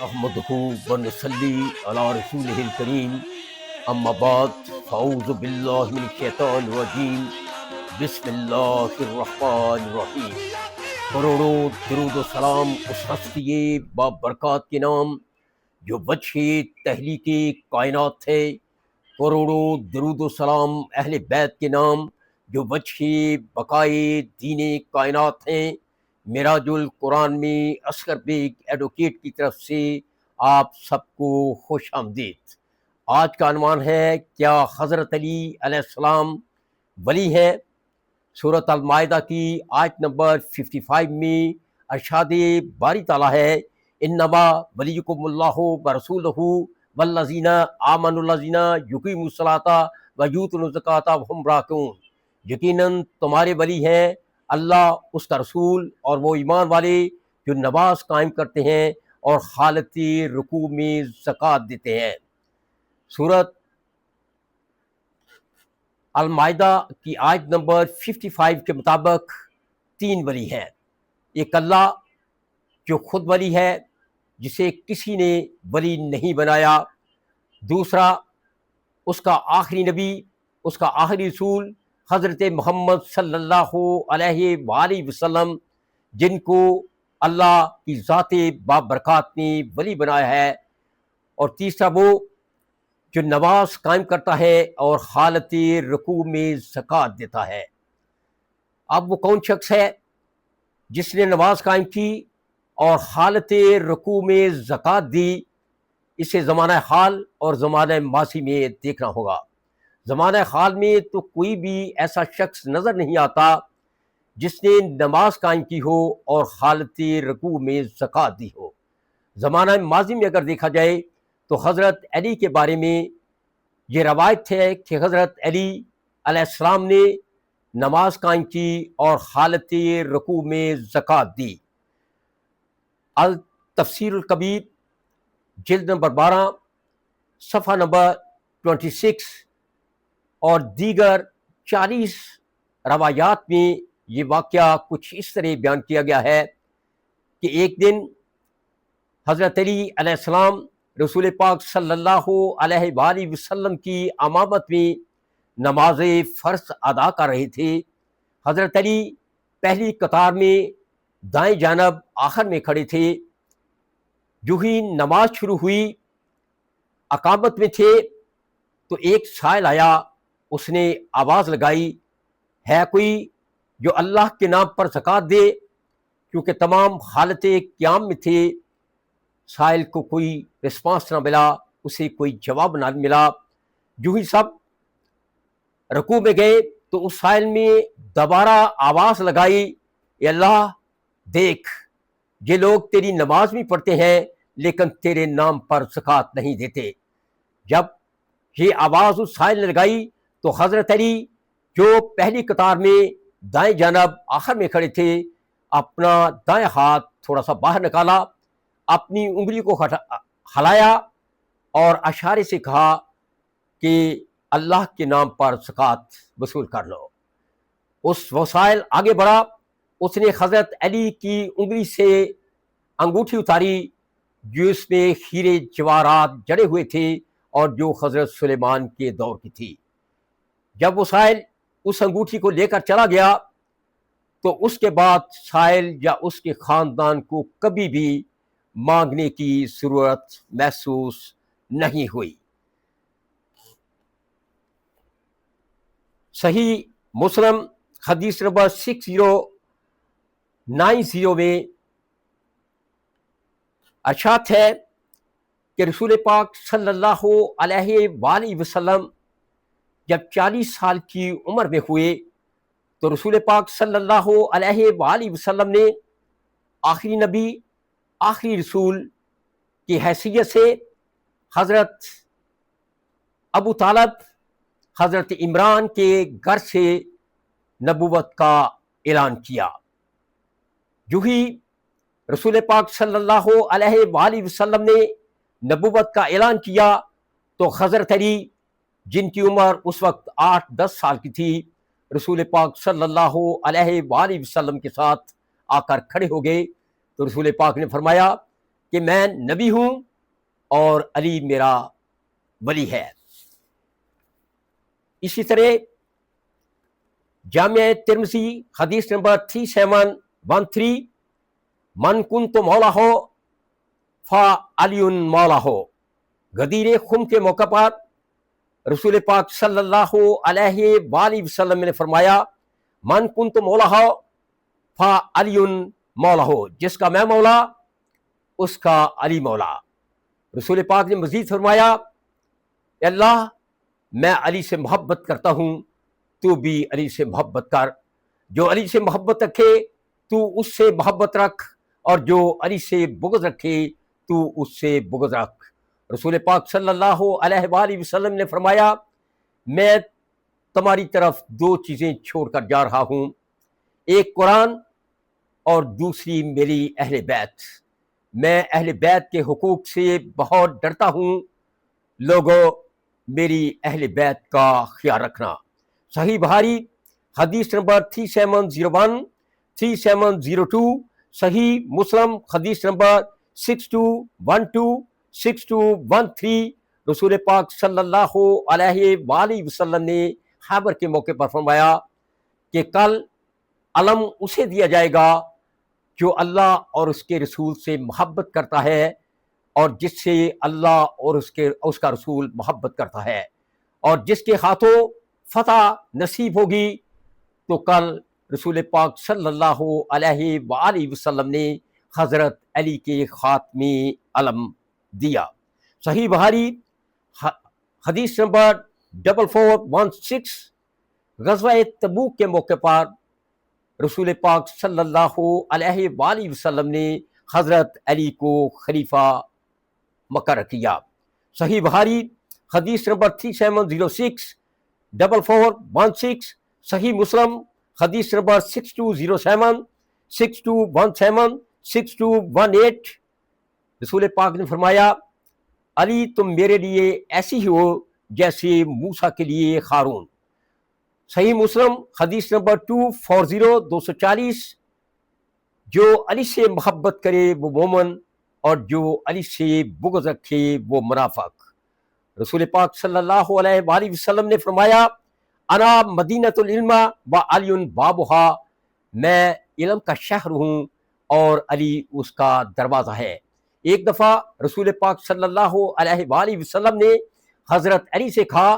احمدہ ونصلی علی رسولہ الکریم، اما بعد فاعوذ باللہ من الشیطان الرجیم، بسم اللہ الرحمن الرحیم۔ کروڑوں درود و سلام اس ہستی بابرکات کے نام جو وجہ تحلیق کائنات ہے، کروڑوں درود و سلام اہل بیت کے نام جو وجہ بقائے دین کائنات ہیں۔ معراج القرآن میں اصغر بیگ ایڈوکیٹ کی طرف سے آپ سب کو خوش آمدید۔ آج کا عنوان ہے کیا حضرت علی علیہ السلام ولی ہیں؟ سورۃ المائدہ کی آیت نمبر 55 میں ارشاد باری تعالیٰ ہے، انما ولیکم اللہ ورسولہ والذین آمنوا الذین یقیموا الصلاۃ ویؤتون الزکاۃ وہم راکعون۔ یقیناً تمہارے ولی ہیں اللہ، اس کا رسول اور وہ ایمان والے جو نماز قائم کرتے ہیں اور حالت رکوع میں زکوٰۃ دیتے ہیں۔ سورۃ المائدہ کی آیت نمبر 55 کے مطابق تین ولی ہیں۔ ایک اللہ جو خود ولی ہے، جسے کسی نے ولی نہیں بنایا۔ دوسرا اس کا آخری نبی، اس کا آخری رسول حضرت محمد صلی اللہ علیہ وآلہ وسلم، جن کو اللہ کی ذات بابرکات نے ولی بنایا ہے۔ اور تیسرا وہ جو نماز قائم کرتا ہے اور حالت رکوع میں زکوٰۃ دیتا ہے۔ اب وہ کون شخص ہے جس نے نماز قائم کی اور حالت رکوع میں زکوٰۃ دی؟ اسے زمانہ حال اور زمانہ ماضی میں دیکھنا ہوگا۔ زمانہ حال میں تو کوئی بھی ایسا شخص نظر نہیں آتا جس نے نماز قائم کی ہو اور حالت رکوع میں زکوٰۃ دی ہو۔ زمانہ ماضی میں اگر دیکھا جائے تو حضرت علی کے بارے میں یہ روایت ہے کہ حضرت علی علیہ السلام نے نماز قائم کی اور حالت رکوع میں زکوٰۃ دی۔ التفسیر الکبیر جلد نمبر 12 صفحہ نمبر 26 اور دیگر 40 روایات میں یہ واقعہ کچھ اس طرح بیان کیا گیا ہے کہ ایک دن حضرت علی علیہ السلام رسول پاک صلی اللہ علیہ وآلہ وسلم کی امامت میں نماز فرض ادا کر رہے تھے۔ حضرت علی پہلی قطار میں دائیں جانب آخر میں کھڑے تھے۔ جو ہی نماز شروع ہوئی، اقامت میں تھے تو ایک سائل آیا، اس نے آواز لگائی، ہے کوئی جو اللہ کے نام پر زکوٰۃ دے؟ کیونکہ تمام حالت قیام میں تھے، سائل کو کوئی رسپانس نہ ملا، اسے کوئی جواب نہ ملا۔ جو ہی سب رکوع میں گئے تو اس سائل میں دوبارہ آواز لگائی، اے اللہ دیکھ، یہ لوگ تیری نماز بھی پڑھتے ہیں لیکن تیرے نام پر زکوٰۃ نہیں دیتے۔ جب یہ آواز اس سائل نے لگائی تو حضرت علی جو پہلی قطار میں دائیں جانب آخر میں کھڑے تھے، اپنا دائیں ہاتھ تھوڑا سا باہر نکالا، اپنی انگلی کو ہلایا اور اشارے سے کہا کہ اللہ کے نام پر زکوٰۃ وصول کر لو۔ اس وسائل آگے بڑھا، اس نے حضرت علی کی انگلی سے انگوٹھی اتاری جو اس میں ہیرے جواہرات جڑے ہوئے تھے اور جو حضرت سلیمان کے دور کی تھی۔ جب وہ سائل اس انگوٹھی کو لے کر چلا گیا تو اس کے بعد سائل یا اس کے خاندان کو کبھی بھی مانگنے کی ضرورت محسوس نہیں ہوئی۔ صحیح مسلم حدیث نمبر 6090 میں ارشاد ہے کہ رسول پاک صلی اللہ علیہ وآلہ وسلم جب 40 سال کی عمر میں ہوئے تو رسول پاک صلی اللہ علیہ وآلہ وسلم نے آخری نبی، آخری رسول کی حیثیت سے حضرت ابو طالب، حضرت عمران کے گھر سے نبوت کا اعلان کیا۔ جو ہی رسول پاک صلی اللہ علیہ وآلہ وسلم نے نبوت کا اعلان کیا تو حضرت علی، جن کی عمر اس وقت 8-10 سال کی تھی، رسول پاک صلی اللہ علیہ وآلہ وسلم کے ساتھ آ کر کھڑے ہو گئے۔ تو رسول پاک نے فرمایا کہ میں نبی ہوں اور علی میرا ولی ہے۔ اسی طرح جامع ترمذی حدیث نمبر 3713، من کنت مولا ہو فعلی مولا ہو۔ غدیر خم کے موقع پر رسول پاک صلی اللہ علیہ وآلہ وسلم نے فرمایا من کنت مولا ہو فعلی مولا ہو، جس کا میں مولا اس کا علی مولا۔ رسول پاک نے مزید فرمایا اے اللہ میں علی سے محبت کرتا ہوں، تو بھی علی سے محبت کر، جو علی سے محبت رکھے تو اس سے محبت رکھ، اور جو علی سے بغض رکھے تو اس سے بغض رکھ۔ رسول پاک صلی اللہ علیہ وآلہ وسلم نے فرمایا میں تمہاری طرف دو چیزیں چھوڑ کر جا رہا ہوں، ایک قرآن اور دوسری میری اہل بیت۔ میں اہل بیت کے حقوق سے بہت ڈرتا ہوں، لوگوں میری اہل بیت کا خیال رکھنا۔ صحیح بخاری حدیث نمبر 3701 3702، صحیح مسلم حدیث نمبر 6212 6213، رسول پاک صلی اللہ علیہ وآلہ وسلم نے خیبر کے موقع پر فرمایا کہ کل علم اسے دیا جائے گا جو اللہ اور اس کے رسول سے محبت کرتا ہے اور جس سے اللہ اور اس کا رسول محبت کرتا ہے، اور جس کے ہاتھوں فتح نصیب ہوگی۔ تو کل رسول پاک صلی اللہ علیہ وآلہ وسلم نے حضرت علی کے خاتمی علم دیا۔ صحیح بخاری حدیث نمبر 4416، غزوہ تبوک کے موقع پر رسول پاک صلی اللہ علیہ وآلہ وسلم نے حضرت علی کو خلیفہ مقرر کیا۔ صحیح بخاری حدیث نمبر 3706 4416، صحیح مسلم حدیث نمبر 6207 6217 6218، رسول پاک نے فرمایا علی تم میرے لیے ایسی ہی ہو جیسے موسیٰ کے لیے ہارون۔ صحیح مسلم حدیث نمبر 240 جو علی سے محبت کرے وہ مومن، اور جو علی سے بغض رکھے وہ منافق۔ رسول پاک صلی اللہ علیہ وآلہ وسلم نے فرمایا انا مدینۃ العلم و علی بابھا، میں علم کا شہر ہوں اور علی اس کا دروازہ ہے۔ ایک دفعہ رسول پاک صلی اللہ علیہ وآلہ وسلم نے حضرت علی سے کہا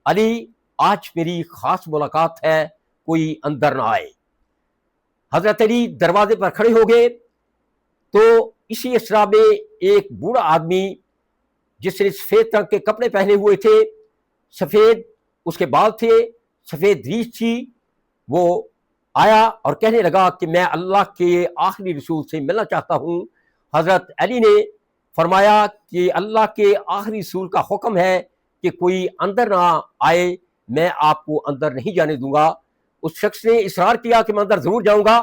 علی آج میری خاص ملاقات ہے، کوئی اندر نہ آئے۔ حضرت علی دروازے پر کھڑے ہو گئے تو اسی اسرا میں ایک بوڑھا آدمی جس نے سفید رنگ کے کپڑے پہنے ہوئے تھے، سفید اس کے بال تھے، سفید ریش تھی، وہ آیا اور کہنے لگا کہ میں اللہ کے آخری رسول سے ملنا چاہتا ہوں۔ حضرت علی نے فرمایا کہ اللہ کے آخری رسول کا حکم ہے کہ کوئی اندر نہ آئے، میں آپ کو اندر نہیں جانے دوں گا۔ اس شخص نے اصرار کیا کہ میں اندر ضرور جاؤں گا،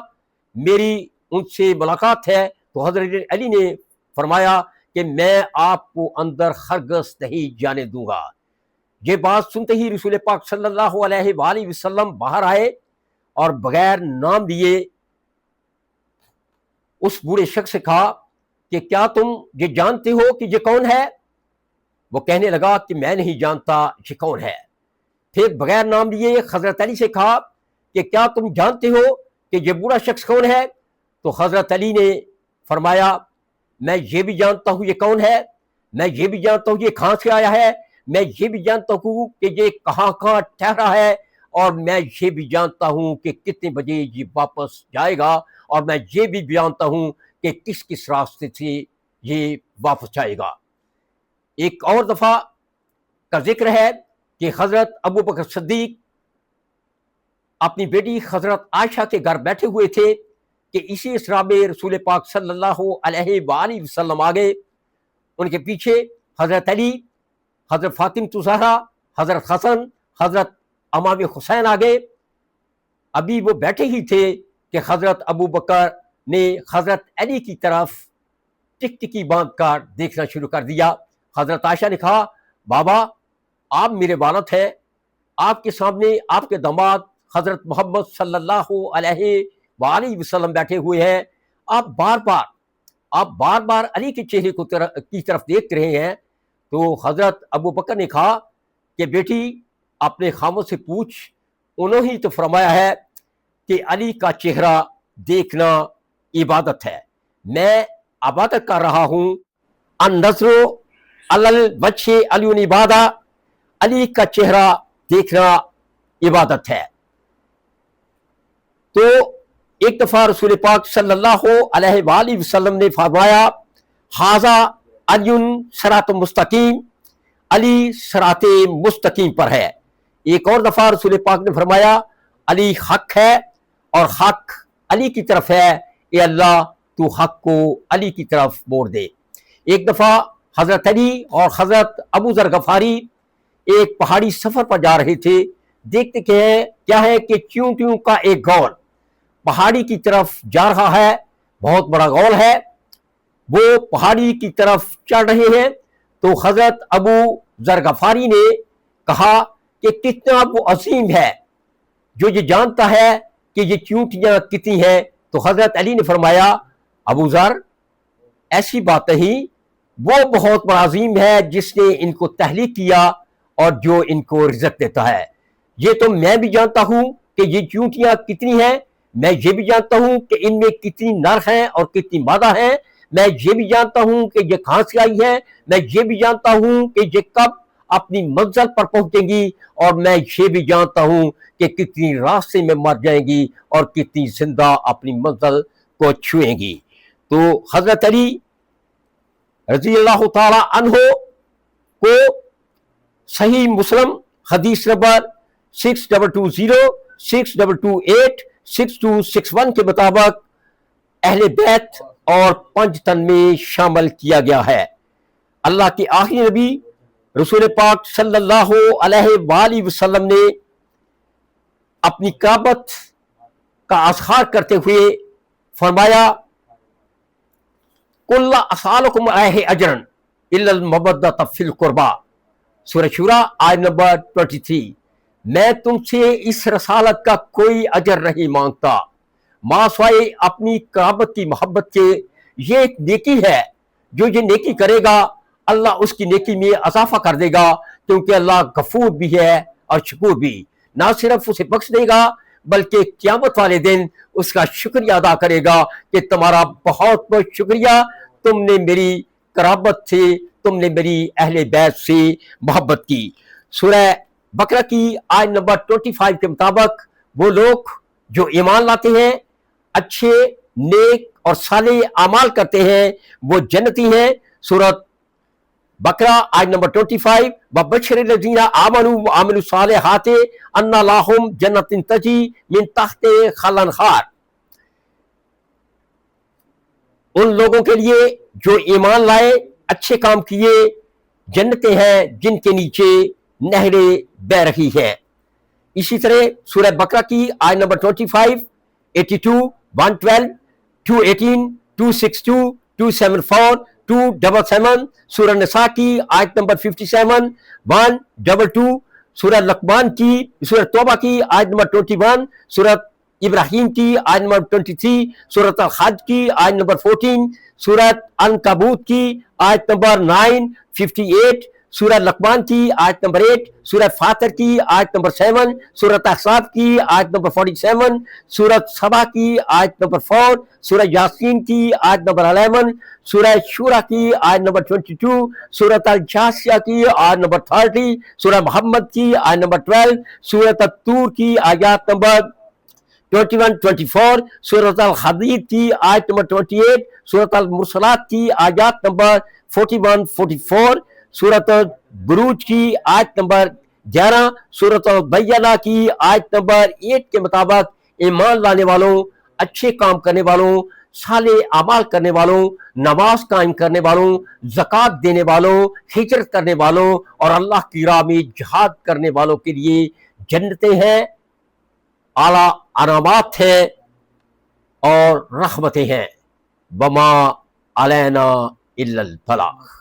میری ان سے ملاقات ہے۔ تو حضرت علی نے فرمایا کہ میں آپ کو اندر ہرگز نہیں جانے دوں گا۔ یہ بات سنتے ہی رسول پاک صلی اللہ علیہ وآلہ وسلم باہر آئے اور بغیر نام لیے اس بوڑھے شخص سے کہا کہ کیا تم یہ جانتے ہو کہ یہ کون ہے؟ وہ کہنے لگا کہ میں نہیں جانتا یہ کون ہے۔ پھر بغیر نام لیے حضرت علی سے کہا کہ کیا تم جانتے ہو کہ یہ بوڑھا شخص کون ہے؟ تو حضرت علی نے فرمایا میں یہ بھی جانتا ہوں یہ کون ہے، میں یہ بھی جانتا ہوں یہ کہاں سے آیا ہے، میں یہ بھی جانتا ہوں کہ یہ کہاں کہاں ٹھہرا ہے، اور میں یہ بھی جانتا ہوں کہ کتنے بجے یہ واپس جائے گا، اور میں یہ بھی جانتا ہوں کہ کس کس راستے سے یہ واپس جائے گا۔ ایک اور دفعہ کا ذکر ہے کہ حضرت ابو بکر صدیق اپنی بیٹی حضرت عائشہ کے گھر بیٹھے ہوئے تھے کہ اسی اسرا میں رسول پاک صلی اللہ علیہ وآلہ وسلم آگے، ان کے پیچھے حضرت علی، حضرت فاطمہ الزہرا، حضرت حسن، حضرت امام حسین آگے۔ ابھی وہ بیٹھے ہی تھے کہ حضرت ابو بکر نے حضرت علی کی طرف ٹکٹکی باندھ کر دیکھنا شروع کر دیا۔ حضرت عائشہ نے کہا بابا آپ میرے والد ہیں، آپ کے سامنے آپ کے داماد حضرت محمد صلی اللہ علیہ وآلہ وسلم بیٹھے ہوئے ہیں، آپ بار بار آپ بار بار علی کے چہرے کی طرف دیکھ رہے ہیں. تو حضرت ابو بکر نے کہا کہ بیٹی اپنے خاموں سے پوچھ، انہوں ہی تو فرمایا ہے کہ علی کا چہرہ دیکھنا عبادت ہے. میں عبادت کر رہا ہوں. النظر علی الوجہ علی عبادہ، علی کا چہرہ دیکھنا عبادت ہے. تو ایک دفعہ رسول پاک صلی اللہ علیہ وآلہ وسلم نے فرمایا ھذا علی صراط مستقیم، علی صراط مستقیم پر ہے. ایک اور دفعہ رسول پاک نے فرمایا علی حق ہے اور حق علی کی طرف ہے، اے اللہ تو حق کو علی کی طرف موڑ دے. ایک دفعہ حضرت علی اور حضرت ابو ذر غفاری ایک پہاڑی سفر پر جا رہے تھے. دیکھتے کیا ہے کہ چیونٹیوں کا ایک غول پہاڑی کی طرف جا رہا ہے، بہت بڑا غول ہے. وہ پہاڑی کی طرف چڑھ رہے ہیں. تو حضرت ابو ذر غفاری نے کہا کہ کتنا وہ عظیم ہے جو یہ جانتا ہے کہ یہ چیونٹیاں کتنی ہیں. تو حضرت علی نے فرمایا ابو ذر ایسی بات نہیں، وہ بہت بڑا عظیم ہے جس نے ان کو تخلیق کیا اور جو ان کو رزق دیتا ہے. یہ تو میں بھی جانتا ہوں کہ یہ چیونٹیاں کتنی ہیں، میں یہ بھی جانتا ہوں کہ ان میں کتنی نر ہیں اور کتنی مادہ ہیں، میں یہ بھی جانتا ہوں کہ یہ کہاں سے آئی ہیں، میں یہ بھی جانتا ہوں کہ یہ کب اپنی منزل پر پہنچیں گی، اور میں یہ بھی جانتا ہوں کہ کتنی راستے میں مر جائیں گی اور کتنی زندہ اپنی منزل کو چھوئیں گی. تو حضرت علی رضی اللہ تعالی عنہ کو صحیح مسلم حدیث نمبر 6220 6228 6261 کے مطابق اہل بیت اور پنج تن میں شامل کیا گیا ہے. اللہ کے آخری نبی رسول پاک صلی اللہ علیہ وآلہ وسلم نے اپنی قرابت کا اظہار کرتے ہوئے فرمایا قُل لَا أَسْأَلُكُمْ عَلَيْهِ أَجْرًا إِلَّا الْمَوَدَّةَ فِي الْقُرْبَى، سورہ شورى آیت نمبر 23. میں تم سے اس رسالت کا کوئی اجر نہیں مانگتا ماں سوائے اپنی قرابت کی محبت کے. یہ ایک نیکی ہے، جو یہ نیکی کرے گا اللہ اس کی نیکی میں اضافہ کر دے گا، کیونکہ اللہ غفور بھی ہے اور شکور بھی. نہ صرف اسے بخش دے گا بلکہ قیامت والے دن اس کا شکریہ ادا کرے گا کہ تمہارا بہت بہت شکریہ، تم نے میری قرابت سے، تم نے میری اہل بیت سے محبت کی. سورہ بقرہ کی آیت نمبر 25 کے مطابق وہ لوگ جو ایمان لاتے ہیں، اچھے نیک اور صالح اعمال کرتے ہیں، وہ جنتی ہیں. سورۃ بقرہ آیت نمبر 25 وَبَشِّرِ الَّذِينَ آمَنُوا وَعَمِلُوا الصَّالِحَاتِ أَنَّ لَهُمْ جَنَّاتٍ تَجْرِي مِن تَحْتِهَا الْأَنْهَارُ. ان لوگوں کے لیے جو ایمان لائے، اچھے کام کیے، جنتیں ہیں جن کے نیچے نہریں بہہ رہی ہیں. اسی طرح سورہ بقرہ کی آیت نمبر 25 82 112 218 262 274 277. سورہ نساء کی آیت نمبر 57 122. سورہ لقمان کی، سورہ توبہ کی آیت نمبر 21. سورہ ابراہیم کی آیت نمبر 23. سورۃ الحج کی آیت نمبر 14. سورۃ عنکبوت کی آیت نمبر 9 58. سورہ لقمان کی آیت نمبر 8. سورہ فاطر کی آیت نمبر 7. سورۃ احزاب کی آیت نمبر 47. سورۃ سبا کی آیت نمبر 4. سورہ یاسین کی آیت نمبر 11. سورہ شورى کی آیت نمبر 22. سورۃ الجاثیہ کی آیت نمبر 30. سورہ محمد کی آیت نمبر 12. سورۃ الطور کی آیات نمبر 21-24. سورۃ الحدید کی آیت نمبر 28. سورۃ المرسلات کی آیات نمبر 41-44. سورۃ بروج کی آیت نمبر 11. سورۃ البینہ کی آیت نمبر 8 کے مطابق ایمان لانے والوں، اچھے کام کرنے والوں، صالح اعمال کرنے والوں، نماز قائم کرنے والوں، زکوٰۃ دینے والوں، ہجرت کرنے والوں اور اللہ کی راہ میں جہاد کرنے والوں کے لیے جنتیں ہیں، اعلیٰ انعامات ہیں اور رحمتیں ہیں. وما علینا الا البلاغ.